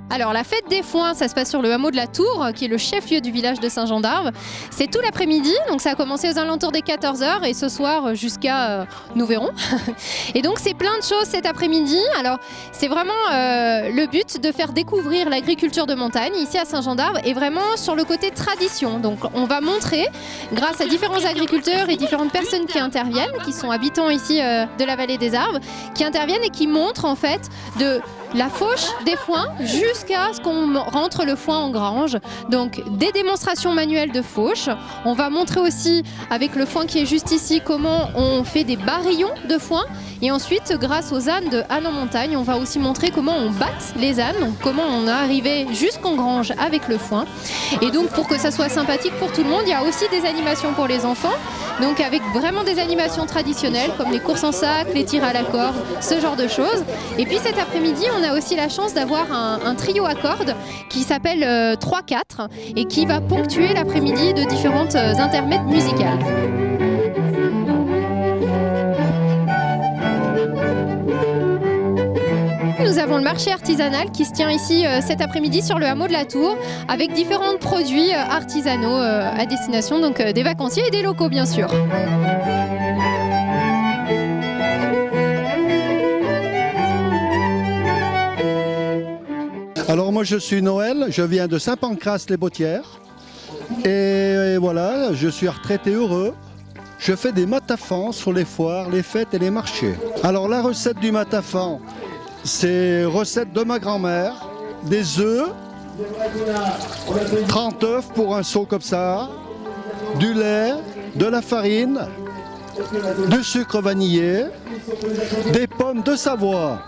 Alors la fête des foins, ça se passe sur le hameau de la Tour, qui est le chef-lieu du village de Saint-Jean-d'Arves. C'est tout l'après-midi, donc ça a commencé aux alentours des 14h et ce soir jusqu'à nous verrons. Et donc c'est plein de choses cet après-midi. Alors c'est vraiment le but de faire découvrir l'agriculture de montagne ici à Saint-Jean-d'Arves et vraiment sur le côté tradition. Donc on va montrer, grâce à différents agriculteurs et différentes personnes qui interviennent, qui sont habitants ici de la vallée des Arves, qui interviennent et qui montrent en fait de la fauche des foins jusqu'à ce qu'on rentre le foin en grange. Donc des démonstrations manuelles de fauche. On va montrer aussi avec le foin qui est juste ici comment on fait des barillons de foin. Et ensuite, grâce aux ânes de Ânes en montagne, on va aussi montrer comment on batte les ânes, donc comment on est arrivé jusqu'en grange avec le foin. Et donc pour que ça soit sympathique pour tout le monde, il y a aussi des animations pour les enfants. Donc avec vraiment des animations traditionnelles comme les courses en sac, les tirs à la corde, ce genre de choses. Et puis cet après-midi, on a aussi la chance d'avoir un trio à cordes qui s'appelle 3-4 et qui va ponctuer l'après-midi de différentes intermèdes musicales. Nous avons le marché artisanal qui se tient ici cet après-midi sur le hameau de la Tour avec différents produits artisanaux à destination donc des vacanciers et des locaux bien sûr. Alors moi je suis Noël, je viens de Saint-Pancrace-les-Bautières et voilà, je suis retraité heureux. Je fais des matafans sur les foires, les fêtes et les marchés. Alors la recette du matafan, c'est recette de ma grand-mère, des œufs, 30 œufs pour un seau comme ça, du lait, de la farine, du sucre vanillé, des pommes de Savoie.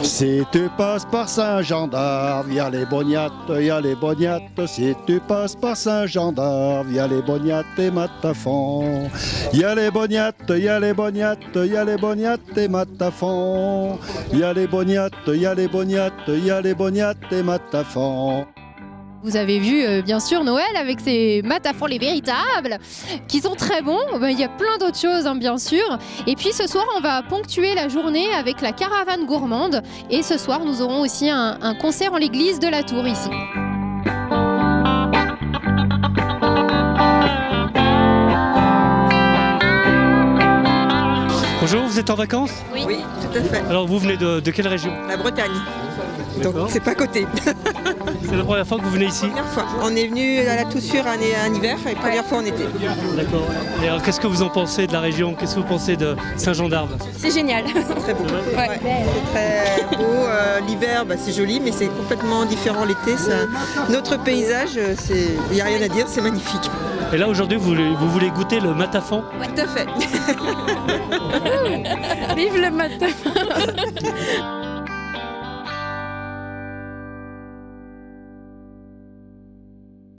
Si tu passes par Saint-Jean-d'Arves, y a les boniates, y a les boniates. Si tu passes par Saint-Jean-d'Arves, y a les boniates et matafon. Y a les boniates, y a les boniates, y a les boniates et matafon. Y a les boniates, y a les boniates, y a les boniates et matafon. Vous avez vu bien sûr Noël avec ses matafons les véritables qui sont très bons. Il y a plein d'autres choses bien sûr. Et puis ce soir on va ponctuer la journée avec la caravane gourmande. Et ce soir nous aurons aussi un concert en l'église de la Tour ici. Bonjour, vous êtes en vacances ? Oui, tout à fait. Alors vous venez de quelle région ? La Bretagne. Donc c'est pas à côté. C'est la première fois que vous venez ici ? Première fois. On est venu à la Toussure en hiver et première fois en été. D'accord. Et alors qu'est-ce que vous en pensez de la région ? Qu'est-ce que vous pensez de Saint-Jean-d'Arves ? C'est génial. C'est très beau. Ouais. C'est très beau. L'hiver, c'est joli, mais c'est complètement différent l'été. C'est notre paysage, il n'y a rien à dire, c'est magnifique. Et là aujourd'hui vous voulez goûter le matafan ? Ouais. Tout à fait. Vive le matin.